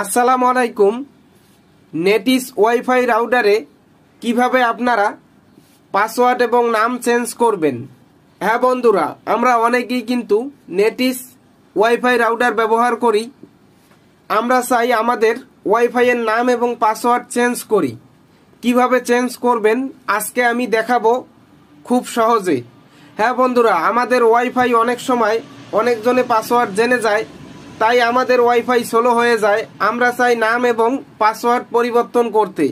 আসসালামু আলাইকুম। Netis wifi রাউটারে কিভাবে আপনারা পাসওয়ার্ড এবং নাম চেঞ্জ করবেন। হ্যাঁ বন্ধুরা, আমরা অনেকেই কিন্তু নেটিস ওয়াইফাই রাউটার ব্যবহার করি। আমরা চাই আমাদের ওয়াইফাইয়ের নাম এবং পাসওয়ার্ড চেঞ্জ করি। কিভাবে চেঞ্জ করবেন আজকে আমি দেখাবো খুব সহজে। হ্যাঁ বন্ধুরা, আমাদের ওয়াইফাই অনেক সময় অনেকজনে পাসওয়ার্ড জেনে যায়, তাই আমাদের ওয়াইফাই স্লো হয়ে যায়। আমরা চাই নাম এবং পাসওয়ার্ড পরিবর্তন করতে।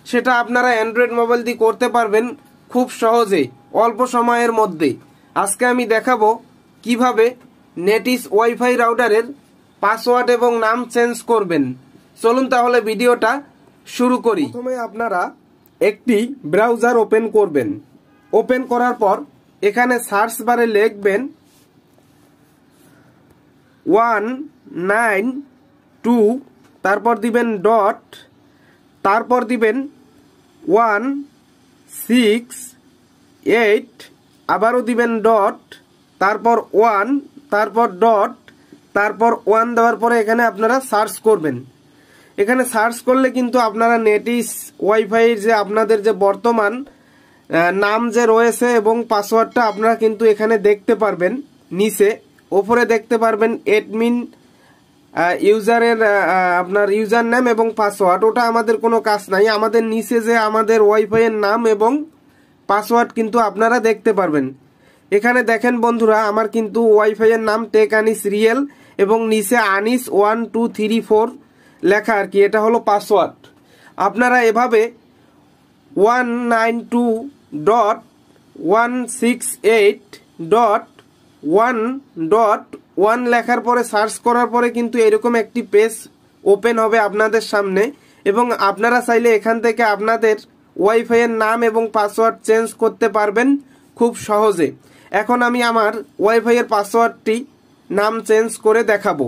সেটা আপনারা অ্যান্ড্রয়েড মোবাইল দিয়ে করতে পারবেন খুব সহজে, অল্প সময়ের মধ্যে। আজকে আমি দেখাবো কিভাবে নেটিস ওয়াইফাই রাউটারের পাসওয়ার্ড এবং নাম চেঞ্জ করবেন। চলুন তাহলে ভিডিওটা শুরু করি। প্রথমে আপনারা একটি ব্রাউজার ওপেন করবেন। ওপেন করার পর এখানে সার্চ বারে লিখবেন 192, তারপর দিবেন ডট, তারপর দিবেন 168, আবারও দিবেন ডট, তারপর 1, তারপর ডট, তারপর 1 দেওয়ার পরে এখানে আপনারা সার্চ করবেন। এখানে সার্চ করলে কিন্তু আপনারা নেটিস ওয়াইফাইয়ের যে আপনাদের যে বর্তমান নাম যে রয়েছে এবং পাসওয়ার্ডটা আপনারা কিন্তু এখানে দেখতে পারবেন। নিচে ওপরে দেখতে পারবেন অ্যাডমিন ইউজারের আপনার ইউজার নেম এবং পাসওয়ার্ড। ওটা আমাদের কোনো কাজ নাই। আমাদের নিচে যে আমাদের ওয়াইফাইয়ের নাম এবং পাসওয়ার্ড কিন্তু আপনারা দেখতে পারবেন। এখানে দেখেন বন্ধুরা, আমার কিন্তু ওয়াইফাইয়ের নাম টেক আনিস রিয়েল এবং নিচে আনিস 1234 লেখা আর কি, এটা হলো পাসওয়ার্ড। আপনারা এভাবে 192.168.1.1 লেখার পরে সার্চ করার পরে কিন্তু এরকম একটি পেজ ওপেন হবে আপনাদের সামনে, এবং আপনারা চাইলে এখান থেকে আপনাদের ওয়াইফাইয়ের নাম এবং পাসওয়ার্ড চেঞ্জ করতে পারবেন খুব সহজে। এখন আমি আমার ওয়াইফাইয়ের পাসওয়ার্ডটি নাম চেঞ্জ করে দেখাবো।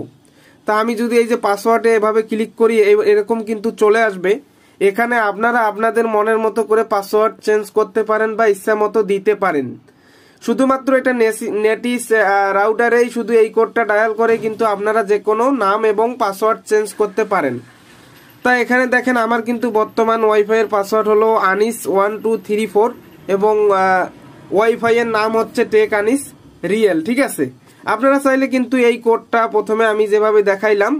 তা আমি যদি এই যে পাসওয়ার্ডে এভাবে ক্লিক করি, এরকম কিন্তু চলে আসবে। এখানে আপনারা আপনাদের মনের মতো করে পাসওয়ার্ড চেঞ্জ করতে পারেন বা ইচ্ছা মতো দিতে পারেন। শুধুমাত্র এটা নেটিস রাউটারেই শুধু এই কোডটা ডায়াল করে কিন্তু আপনারা যে কোনো নাম এবং পাসওয়ার্ড চেঞ্জ করতে পারেন। তাই এখানে দেখেন আমার কিন্তু বর্তমান ওয়াইফাইয়ের পাসওয়ার্ড হলো আনিস 1234 এবং ওয়াইফাইয়ের নাম হচ্ছে টেক আনিস রিয়েল। ঠিক আছে, আপনারা চাইলে কিন্তু এই কোডটা প্রথমে আমি যেভাবে দেখাইলাম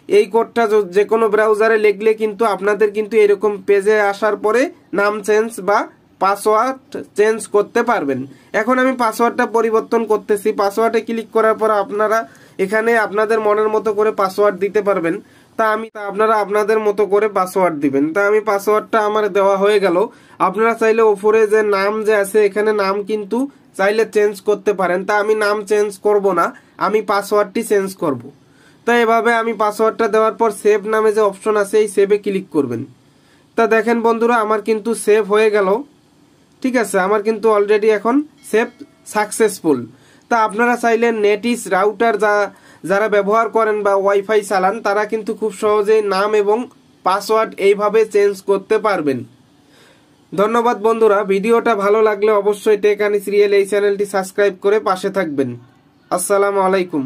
এই কোডটা যে কোনো ব্রাউজারে লিখলে কিন্তু আপনাদের কিন্তু এরকম পেজে আসার পরে নাম চেঞ্জ বা পাসওয়ার্ড চেঞ্জ করতে পারবেন। এখন আমি পাসওয়ার্ডটা পরিবর্তন করতেছি। পাসওয়ার্ডে ক্লিক করার পর আপনারা এখানে আপনাদের মনের মতো করে পাসওয়ার্ড দিতে পারবেন। তা আপনারা আপনাদের মতো করে পাসওয়ার্ড দিবেন। তা আমি পাসওয়ার্ডটা আমার দেওয়া হয়ে গেল। আপনারা চাইলে উপরে যে নাম যে আছে এখানে নাম কিন্তু চাইলে চেঞ্জ করতে পারেন। তা আমি নাম চেঞ্জ করব না, আমি পাসওয়ার্ডটি চেঞ্জ করব। তা এভাবে আমি পাসওয়ার্ডটা দেওয়ার পর সেভ নামে যে অপশন আছে এই সেভে ক্লিক করবেন। তা দেখেন বন্ধুরা, আমার কিন্তু সেভ হয়ে গেল। ঠিক আছে, আমার কিন্তু অলরেডি এখন সেভ সাকসেসফুল। তা আপনারা চাইলে নেটিস রাউটার যারা ব্যবহার করেন বা ওয়াইফাই চালান তারা কিন্তু খুব সহজেই নাম এবং পাসওয়ার্ড এইভাবে চেঞ্জ করতে পারবেন। ধন্যবাদ বন্ধুরা। ভিডিওটা ভালো লাগলে অবশ্যই টেক আনিস রিয়েল এই চ্যানেলটি সাবস্ক্রাইব করে পাশে থাকবেন। আসসালামু আলাইকুম।